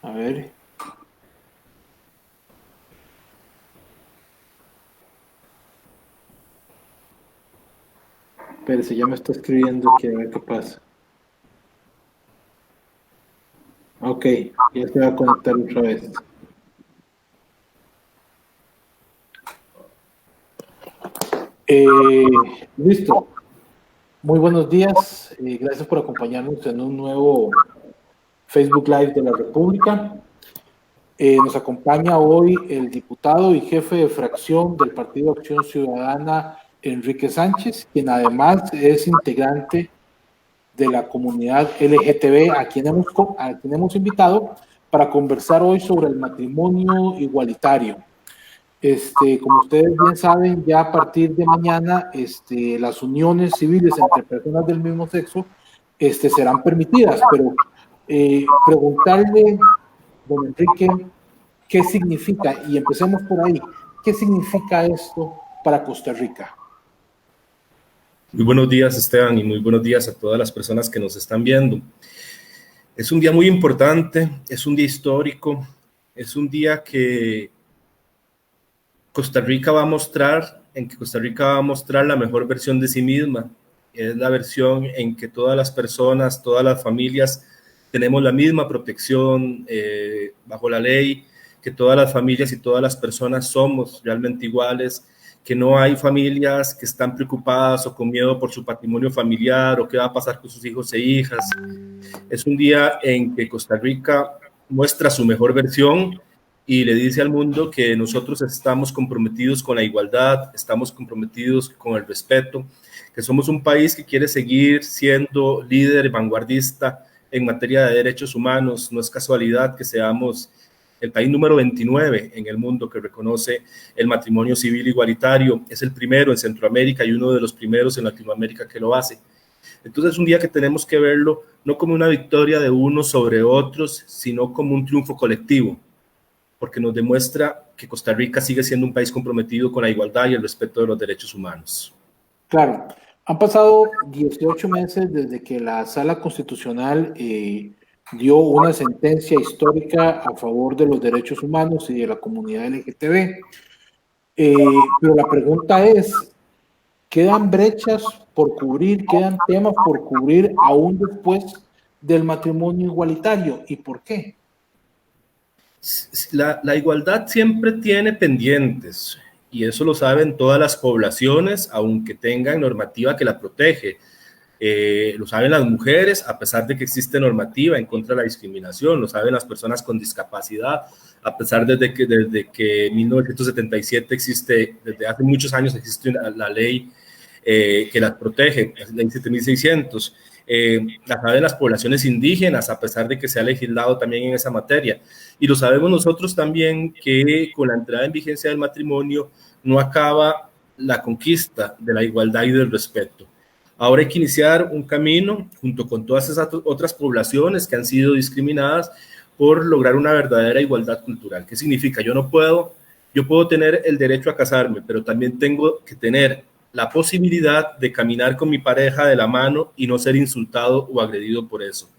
A ver. Espérese, ya me está escribiendo aquí, a ver qué pasa. Ok, ya se va a conectar otra vez. Listo. Muy buenos días. Gracias por acompañarnos en un nuevo Facebook Live de la República. Nos acompaña hoy el diputado y jefe de fracción del Partido Acción Ciudadana, Enrique Sánchez, quien además es integrante de la comunidad LGTB, a quien hemos invitado para conversar hoy sobre el matrimonio igualitario. Como ustedes bien saben, ya a partir de mañana, las uniones civiles entre personas del mismo sexo, serán permitidas, pero preguntarle, don Enrique, ¿qué significa? Y empecemos por ahí. ¿Qué significa esto para Costa Rica? Muy buenos días, Esteban, y muy buenos días a todas las personas que nos están viendo. Es un día muy importante, es un día histórico, es un día que Costa Rica va a mostrar, la mejor versión de sí misma. Es la versión en que todas las personas, todas las familias tenemos la misma protección bajo la ley, que todas las familias y todas las personas somos realmente iguales, que no hay familias que están preocupadas o con miedo por su patrimonio familiar o qué va a pasar con sus hijos e hijas. Es un día en que Costa Rica muestra su mejor versión y le dice al mundo que nosotros estamos comprometidos con la igualdad, estamos comprometidos con el respeto, que somos un país que quiere seguir siendo líder y vanguardista en materia de derechos humanos. No es casualidad que seamos el país número 29 en el mundo que reconoce el matrimonio civil igualitario. Es el primero en Centroamérica y uno de los primeros en Latinoamérica que lo hace. Entonces es un día que tenemos que verlo no como una victoria de unos sobre otros, sino como un triunfo colectivo, porque nos demuestra que Costa Rica sigue siendo un país comprometido con la igualdad y el respeto de los derechos humanos. Claro, han pasado 18 meses desde que la Sala Constitucional dio una sentencia histórica a favor de los derechos humanos y de la comunidad LGTB. Pero la pregunta es, ¿quedan brechas por cubrir, quedan temas por cubrir aún después del matrimonio igualitario? ¿Y por qué? La igualdad siempre tiene pendientes y eso lo saben todas las poblaciones, aunque tengan normativa que la protege. Lo saben las mujeres, a pesar de que existe normativa en contra de la discriminación, lo saben las personas con discapacidad, a pesar desde que 1977 existe, desde hace muchos años existe la ley que las protege, es la ley 7600. La saben las poblaciones indígenas, a pesar de que se ha legislado también en esa materia. Y lo sabemos nosotros también que con la entrada en vigencia del matrimonio no acaba la conquista de la igualdad y del respeto. Ahora hay que iniciar un camino junto con todas esas otras poblaciones que han sido discriminadas por lograr una verdadera igualdad cultural. ¿Qué significa? Yo puedo tener el derecho a casarme, pero también tengo que tener la posibilidad de caminar con mi pareja de la mano y no ser insultado o agredido por eso.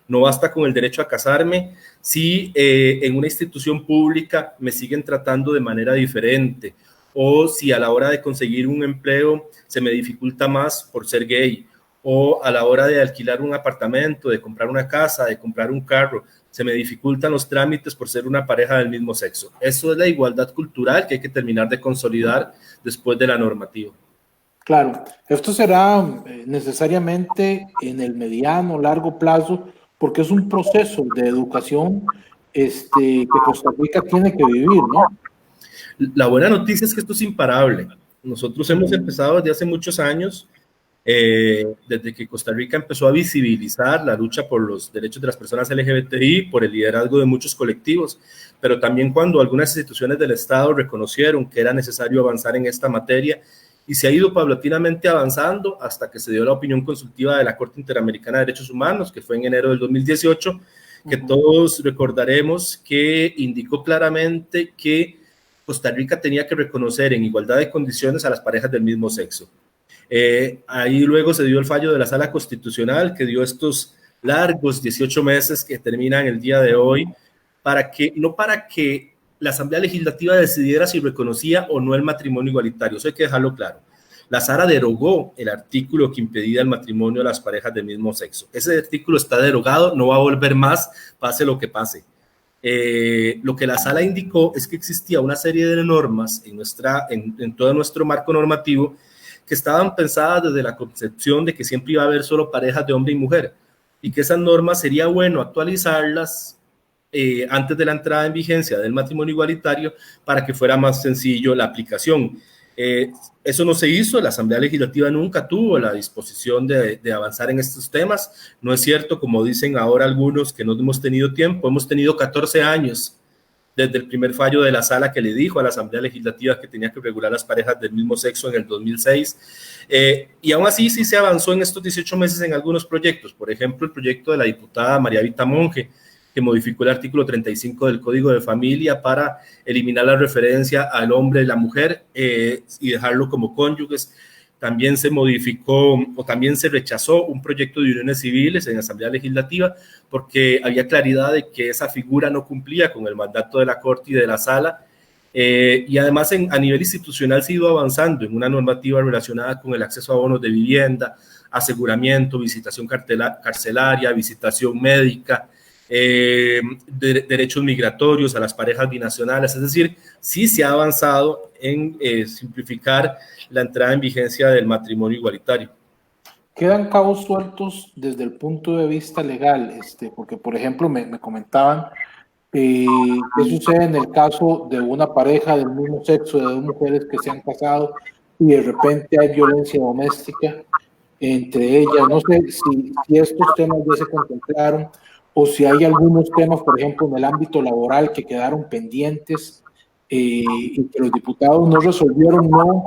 No basta con el derecho a casarme si en una institución pública me siguen tratando de manera diferente, o si a la hora de conseguir un empleo se me dificulta más por ser gay, o a la hora de alquilar un apartamento, de comprar una casa, de comprar un carro, se me dificultan los trámites por ser una pareja del mismo sexo. Eso es la igualdad cultural que hay que terminar de consolidar después de la normativa. Claro, esto será necesariamente en el mediano, largo plazo, porque es un proceso de educación que Costa Rica tiene que vivir, ¿no? La buena noticia es que esto es imparable. Nosotros hemos empezado desde hace muchos años, desde que Costa Rica empezó a visibilizar la lucha por los derechos de las personas LGBTI, por el liderazgo de muchos colectivos, pero también cuando algunas instituciones del Estado reconocieron que era necesario avanzar en esta materia, y se ha ido paulatinamente avanzando hasta que se dio la opinión consultiva de la Corte Interamericana de Derechos Humanos, que fue en enero del 2018, que todos recordaremos que indicó claramente que Costa Rica tenía que reconocer en igualdad de condiciones a las parejas del mismo sexo. Ahí luego se dio el fallo de la Sala Constitucional, que dio estos largos 18 meses que terminan el día de hoy, no para que la Asamblea Legislativa decidiera si reconocía o no el matrimonio igualitario, eso hay que dejarlo claro. La Sala derogó el artículo que impedía el matrimonio de las parejas del mismo sexo. Ese artículo está derogado, no va a volver más, pase lo que pase. Lo que la Sala indicó es que existía una serie de normas en todo nuestro marco normativo que estaban pensadas desde la concepción de que siempre iba a haber solo parejas de hombre y mujer, y que esas normas sería bueno actualizarlas antes de la entrada en vigencia del matrimonio igualitario para que fuera más sencillo la aplicación. Eso no se hizo, la Asamblea Legislativa nunca tuvo la disposición de avanzar en estos temas. No es cierto, como dicen ahora algunos, que no hemos tenido tiempo. Hemos tenido 14 años desde el primer fallo de la Sala que le dijo a la Asamblea Legislativa que tenía que regular las parejas del mismo sexo en el 2006. Y aún así sí se avanzó en estos 18 meses en algunos proyectos. Por ejemplo, el proyecto de la diputada María Vita Monge, que modificó el artículo 35 del Código de Familia para eliminar la referencia al hombre y la mujer y dejarlo como cónyuges. También se modificó o también se rechazó un proyecto de uniones civiles en la Asamblea Legislativa porque había claridad de que esa figura no cumplía con el mandato de la Corte y de la Sala. Y además a nivel institucional se ha ido avanzando en una normativa relacionada con el acceso a bonos de vivienda, aseguramiento, visitación carcelaria, visitación médica, derechos migratorios a las parejas binacionales. Es decir, sí se ha avanzado en simplificar la entrada en vigencia del matrimonio igualitario. Quedan cabos sueltos desde el punto de vista legal, porque por ejemplo me comentaban qué sucede en el caso de una pareja del mismo sexo, de dos mujeres que se han casado y de repente hay violencia doméstica entre ellas. No sé si estos temas ya se contemplaron o si hay algunos temas, por ejemplo, en el ámbito laboral que quedaron pendientes y que los diputados no resolvieron, no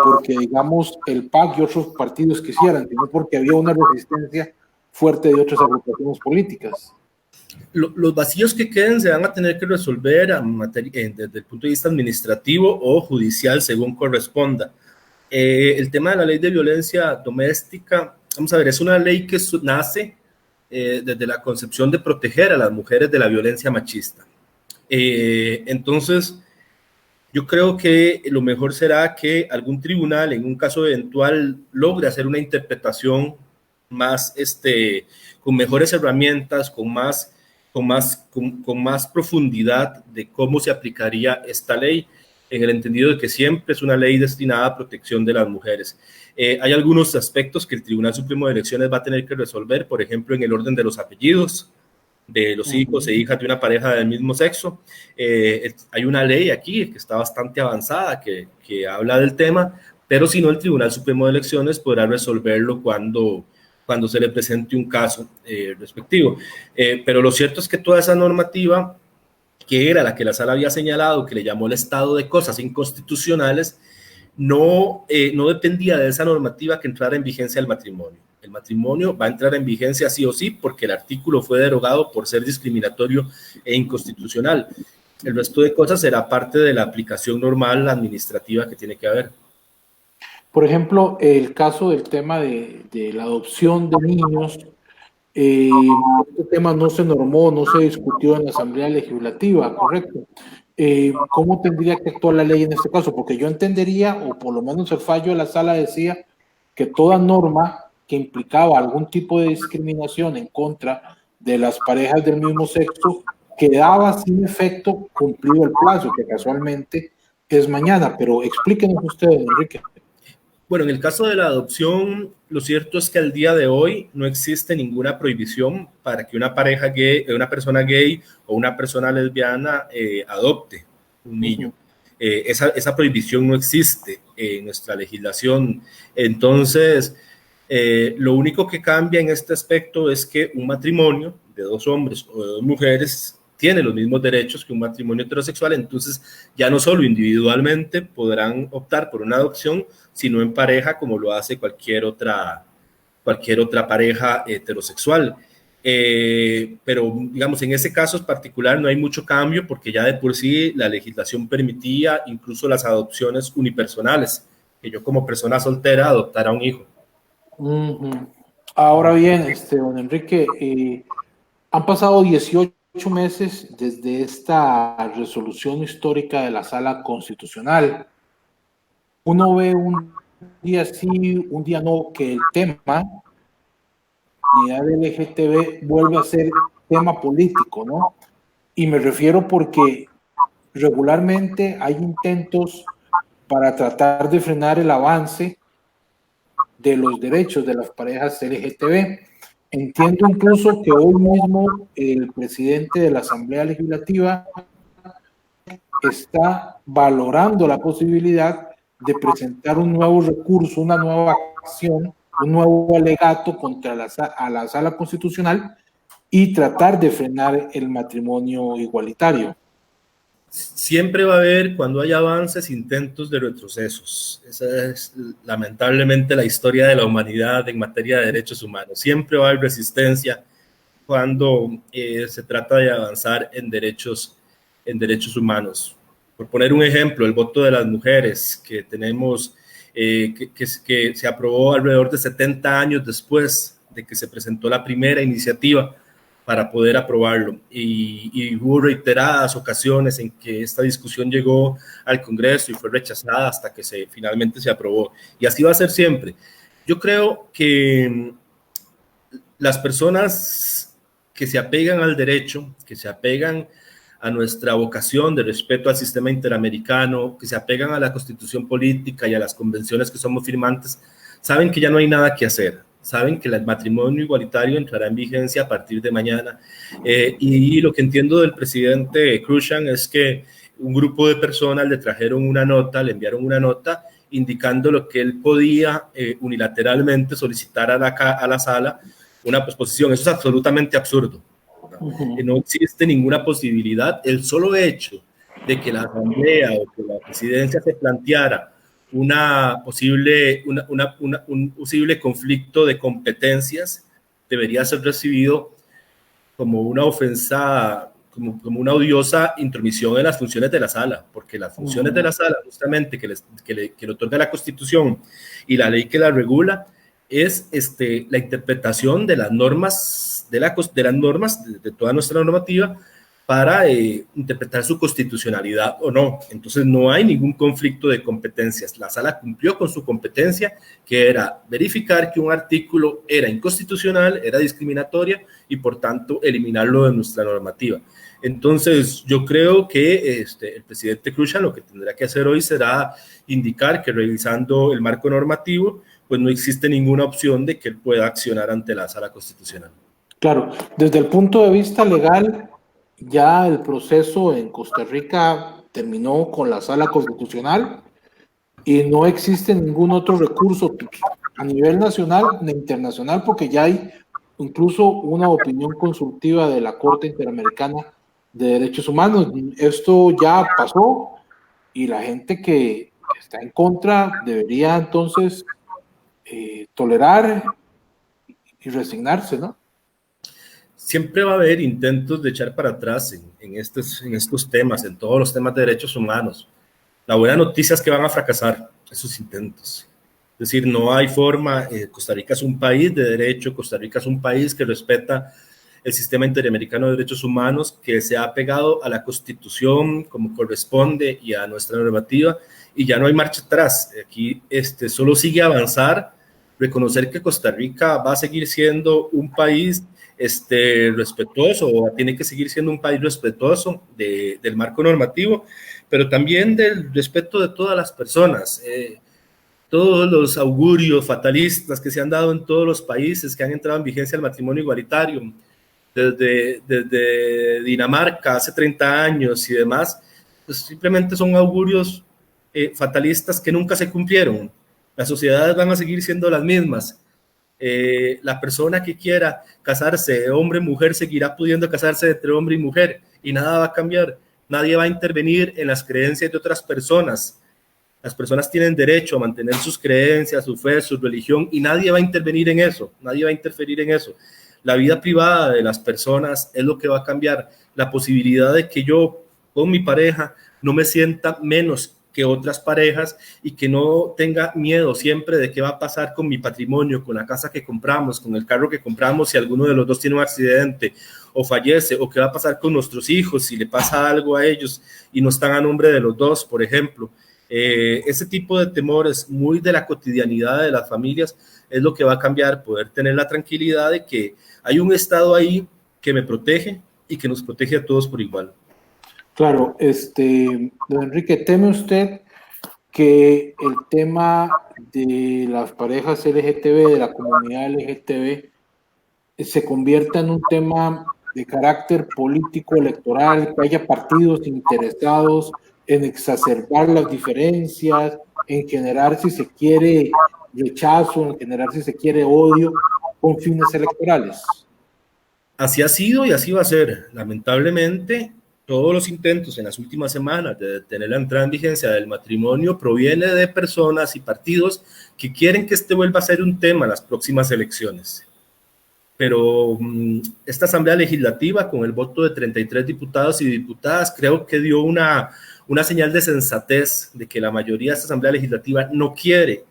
porque, digamos, el PAC y otros partidos quisieran, sino porque había una resistencia fuerte de otras agrupaciones políticas. Los vacíos que queden se van a tener que resolver desde el punto de vista administrativo o judicial, según corresponda. El tema de la ley de violencia doméstica, vamos a ver, es una ley que nace desde la concepción de proteger a las mujeres de la violencia machista. Entonces, yo creo que lo mejor será que algún tribunal, en un caso eventual, logre hacer una interpretación más, con mejores herramientas, con más profundidad de cómo se aplicaría esta ley, en el entendido de que siempre es una ley destinada a protección de las mujeres. Hay algunos aspectos que el Tribunal Supremo de Elecciones va a tener que resolver, por ejemplo, en el orden de los apellidos de los hijos e hijas de una pareja del mismo sexo. Hay una ley aquí que está bastante avanzada que habla del tema, pero si no, el Tribunal Supremo de Elecciones podrá resolverlo cuando se le presente un caso respectivo. Pero lo cierto es que toda esa normativa, que era la que la Sala había señalado, que le llamó el estado de cosas inconstitucionales, no dependía de esa normativa que entrara en vigencia el matrimonio. El matrimonio va a entrar en vigencia sí o sí porque el artículo fue derogado por ser discriminatorio e inconstitucional. El resto de cosas será parte de la aplicación normal administrativa que tiene que haber. Por ejemplo, el caso del tema de la adopción de niños, este tema no se normó, no se discutió en la Asamblea Legislativa, ¿correcto? ¿Cómo tendría que actuar la ley en este caso? Porque yo entendería, o por lo menos el fallo de la Sala decía, que toda norma que implicaba algún tipo de discriminación en contra de las parejas del mismo sexo quedaba sin efecto cumplido el plazo, que casualmente es mañana. Pero explíquenos ustedes, Enrique. Bueno, en el caso de la adopción, lo cierto es que al día de hoy no existe ninguna prohibición para que una pareja gay, una persona gay o una persona lesbiana adopte un niño. Esa prohibición no existe en nuestra legislación. Entonces, lo único que cambia en este aspecto es que un matrimonio de dos hombres o de dos mujeres tiene los mismos derechos que un matrimonio heterosexual, entonces ya no solo individualmente podrán optar por una adopción, sino en pareja como lo hace cualquier otra pareja heterosexual. Pero digamos, en ese caso en particular no hay mucho cambio porque ya de por sí la legislación permitía incluso las adopciones unipersonales, que yo como persona soltera adoptara un hijo. Ahora bien, don Enrique, han pasado 18 meses desde esta resolución histórica de la Sala Constitucional. Uno ve un día sí, un día no, que el tema comunidad LGTB vuelve a ser tema político, ¿no? Y me refiero porque regularmente hay intentos para tratar de frenar el avance de los derechos de las parejas LGTB. Entiendo incluso que hoy mismo el presidente de la Asamblea Legislativa está valorando la posibilidad de presentar un nuevo recurso, una nueva acción, un nuevo alegato contra la Sala Constitucional y tratar de frenar el matrimonio igualitario. Siempre va a haber, cuando hay avances, intentos de retrocesos. Esa es lamentablemente la historia de la humanidad en materia de derechos humanos. Siempre va a haber resistencia cuando se trata de avanzar en derechos humanos. Por poner un ejemplo, el voto de las mujeres que tenemos, que se aprobó alrededor de 70 años después de que se presentó la primera iniciativa para poder aprobarlo. Y hubo reiteradas ocasiones en que esta discusión llegó al Congreso y fue rechazada hasta que finalmente se aprobó. Y así va a ser siempre. Yo creo que las personas que se apegan al derecho, que se apegan a nuestra vocación de respeto al sistema interamericano, que se apegan a la Constitución política y a las convenciones que somos firmantes, saben que ya no hay nada que hacer. Saben que el matrimonio igualitario entrará en vigencia a partir de mañana. Y lo que entiendo del presidente Krúzan es que un grupo de personas le enviaron una nota indicando lo que él podía unilateralmente solicitar a la sala una posposición. Eso es absolutamente absurdo. No existe ninguna posibilidad. El solo hecho de que la Asamblea o que la Presidencia se planteara un posible conflicto de competencias debería ser recibido como una ofensa, como una odiosa intromisión en las funciones de la sala, porque las funciones de la sala, justamente que le otorga la Constitución y la ley que la regula, es la interpretación de las normas, de toda nuestra normativa, para interpretar su constitucionalidad o no. Entonces no hay ningún conflicto de competencias. La sala cumplió con su competencia, que era verificar que un artículo era inconstitucional, era discriminatoria y por tanto eliminarlo de nuestra normativa. Entonces yo creo que el presidente Krúzan lo que tendrá que hacer hoy será indicar que revisando el marco normativo, pues no existe ninguna opción de que él pueda accionar ante la sala constitucional. Claro, desde el punto de vista legal, ya el proceso en Costa Rica terminó con la Sala Constitucional y no existe ningún otro recurso a nivel nacional ni internacional, porque ya hay incluso una opinión consultiva de la Corte Interamericana de Derechos Humanos. Esto ya pasó y la gente que está en contra debería entonces tolerar y resignarse, ¿no? Siempre va a haber intentos de echar para atrás en estos temas, en todos los temas de derechos humanos. La buena noticia es que van a fracasar esos intentos. Es decir, no hay forma. Costa Rica es un país de derecho, Costa Rica es un país que respeta el sistema interamericano de derechos humanos, que se ha pegado a la Constitución como corresponde y a nuestra normativa, y ya no hay marcha atrás. Aquí solo sigue avanzar, reconocer que Costa Rica va a seguir siendo un país respetuoso, o tiene que seguir siendo un país respetuoso del marco normativo, pero también del respeto de todas las personas. Todos los augurios fatalistas que se han dado en todos los países que han entrado en vigencia el matrimonio igualitario, desde Dinamarca hace 30 años y demás, pues simplemente son augurios fatalistas que nunca se cumplieron. Las sociedades van a seguir siendo las mismas. La persona que quiera casarse hombre-mujer seguirá pudiendo casarse entre hombre y mujer y nada va a cambiar. Nadie va a intervenir en las creencias de otras personas. Las personas tienen derecho a mantener sus creencias, su fe, su religión, y nadie va a intervenir en eso, nadie va a interferir en eso. La vida privada de las personas es lo que va a cambiar. La posibilidad de que yo con mi pareja no me sienta menos que otras parejas y que no tenga miedo siempre de qué va a pasar con mi patrimonio, con la casa que compramos, con el carro que compramos, si alguno de los dos tiene un accidente, o fallece, o qué va a pasar con nuestros hijos si le pasa algo a ellos y no están a nombre de los dos, por ejemplo. Ese tipo de temores muy de la cotidianidad de las familias es lo que va a cambiar, poder tener la tranquilidad de que hay un Estado ahí que me protege y que nos protege a todos por igual. Claro, don Enrique, ¿teme usted que el tema de las parejas LGTB, de la comunidad LGTB, se convierta en un tema de carácter político electoral, que haya partidos interesados en exacerbar las diferencias, en generar, si se quiere, rechazo, en generar, si se quiere, odio, con fines electorales? Así ha sido y así va a ser. Lamentablemente, todos los intentos en las últimas semanas de detener la entrada en vigencia del matrimonio proviene de personas y partidos que quieren que este vuelva a ser un tema en las próximas elecciones. Pero esta Asamblea Legislativa, con el voto de 33 diputados y diputadas, creo que dio una señal de sensatez de que la mayoría de esta Asamblea Legislativa no quiere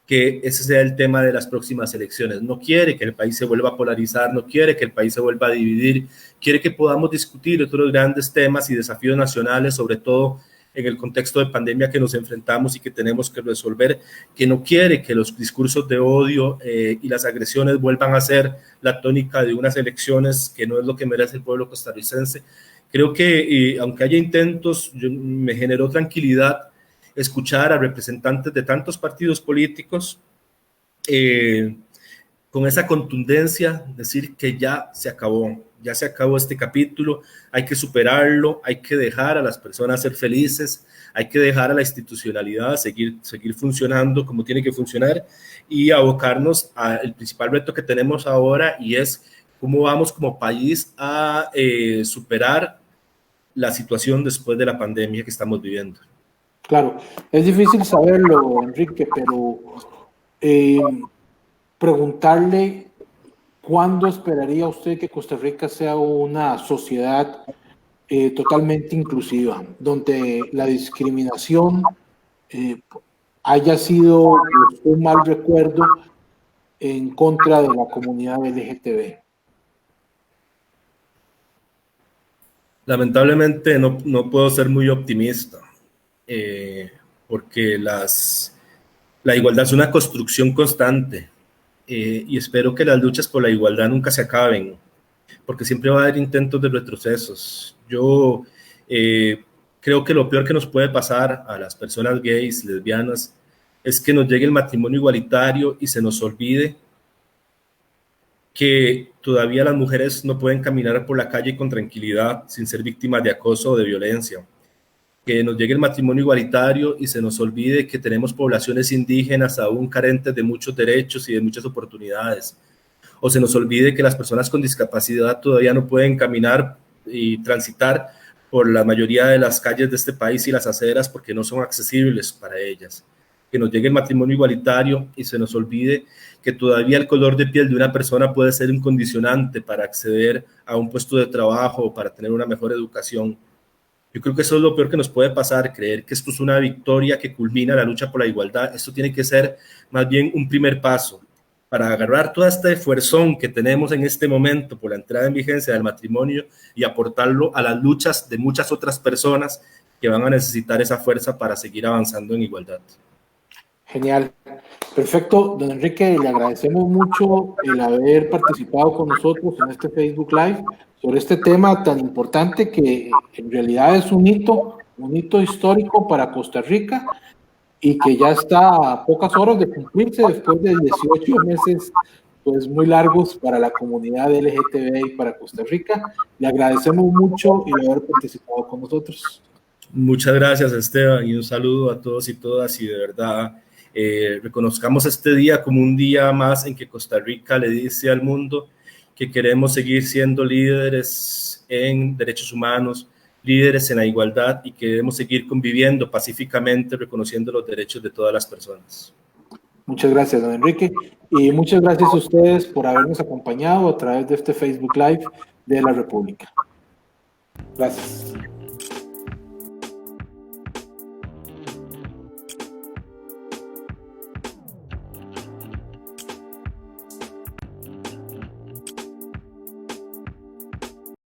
que ese sea el tema de las próximas elecciones, no quiere que el país se vuelva a polarizar, no quiere que el país se vuelva a dividir, quiere que podamos discutir otros grandes temas y desafíos nacionales, sobre todo en el contexto de pandemia que nos enfrentamos y que tenemos que resolver, que no quiere que los discursos de odio y las agresiones vuelvan a ser la tónica de unas elecciones que no es lo que merece el pueblo costarricense. Creo que aunque haya intentos, me generó tranquilidad escuchar a representantes de tantos partidos políticos con esa contundencia, decir que ya se acabó este capítulo, hay que superarlo, hay que dejar a las personas ser felices, hay que dejar a la institucionalidad seguir funcionando como tiene que funcionar y abocarnos al principal reto que tenemos ahora, y es cómo vamos como país a superar la situación después de la pandemia que estamos viviendo. Claro, es difícil saberlo, Enrique, pero preguntarle cuándo esperaría usted que Costa Rica sea una sociedad totalmente inclusiva, donde la discriminación haya sido un mal recuerdo en contra de la comunidad LGTB. Lamentablemente no puedo ser muy optimista. Porque la igualdad es una construcción constante y espero que las luchas por la igualdad nunca se acaben, porque siempre va a haber intentos de retrocesos. Yo creo que lo peor que nos puede pasar a las personas gays, lesbianas, es que nos llegue el matrimonio igualitario y se nos olvide que todavía las mujeres no pueden caminar por la calle con tranquilidad sin ser víctimas de acoso o de violencia. Que nos llegue el matrimonio igualitario y se nos olvide que tenemos poblaciones indígenas aún carentes de muchos derechos y de muchas oportunidades. O se nos olvide que las personas con discapacidad todavía no pueden caminar y transitar por la mayoría de las calles de este país y las aceras porque no son accesibles para ellas. Que nos llegue el matrimonio igualitario y se nos olvide que todavía el color de piel de una persona puede ser un condicionante para acceder a un puesto de trabajo o para tener una mejor educación. Yo creo que eso es lo peor que nos puede pasar, creer que esto es una victoria que culmina la lucha por la igualdad. Esto tiene que ser más bien un primer paso para agarrar todo este esfuerzón que tenemos en este momento por la entrada en vigencia del matrimonio y aportarlo a las luchas de muchas otras personas que van a necesitar esa fuerza para seguir avanzando en igualdad. Genial. Perfecto, don Enrique, le agradecemos mucho el haber participado con nosotros en este Facebook Live sobre este tema tan importante que en realidad es un hito histórico para Costa Rica y que ya está a pocas horas de cumplirse después de 18 meses pues muy largos para la comunidad LGTB y para Costa Rica. Le agradecemos mucho el haber participado con nosotros. Muchas gracias, Esteban, y un saludo a todos y todas, y de verdad reconozcamos este día como un día más en que Costa Rica le dice al mundo que queremos seguir siendo líderes en derechos humanos, líderes en la igualdad, y que debemos seguir conviviendo pacíficamente, reconociendo los derechos de todas las personas. Muchas gracias, don Enrique, y muchas gracias a ustedes por habernos acompañado a través de este Facebook Live de la República. Gracias.